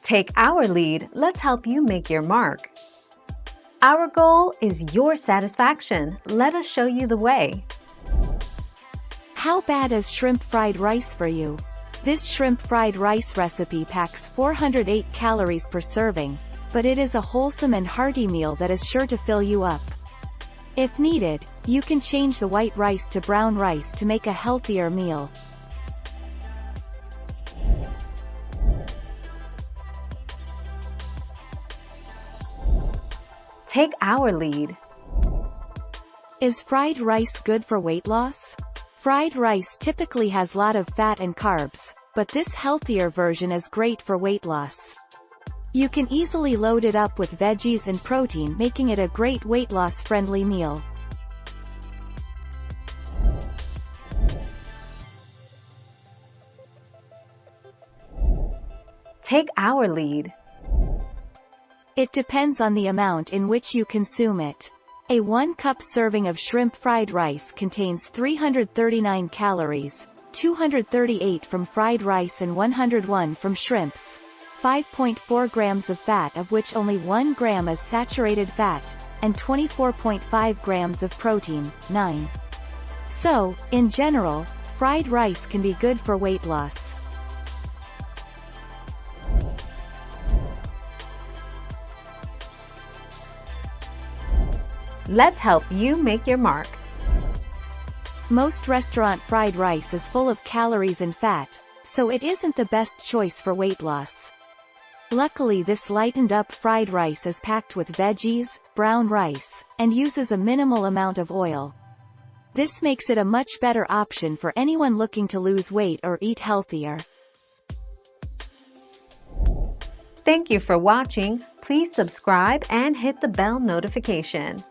Take our lead, let's help you make your mark. Our goal is your satisfaction. Let us show you the way. How bad is shrimp fried rice for you? This shrimp fried rice recipe packs 408 calories per serving, but it is a wholesome and hearty meal that is sure to fill you up. If needed, you can change the white rice to brown rice to make a healthier meal. Take our lead. Is fried rice good for weight loss? Fried rice typically has a lot of fat and carbs, but this healthier version is great for weight loss. You can easily load it up with veggies and protein, making it a great weight loss-friendly meal. Take our lead. It depends on the amount in which you consume it. A 1-cup serving of shrimp fried rice contains 339 calories, 238 from fried rice and 101 from shrimps, 5.4 grams of fat of which only 1 gram is saturated fat, and 24.5 grams of protein, 9. So, in general, fried rice can be good for weight loss. Let's help you make your mark. Most restaurant fried rice is full of calories and fat, so it isn't the best choice for weight loss. Luckily, this lightened up fried rice is packed with veggies, brown rice, and uses a minimal amount of oil. This makes it a much better option for anyone looking to lose weight or eat healthier. Thank you for watching. Please subscribe and hit the bell notification.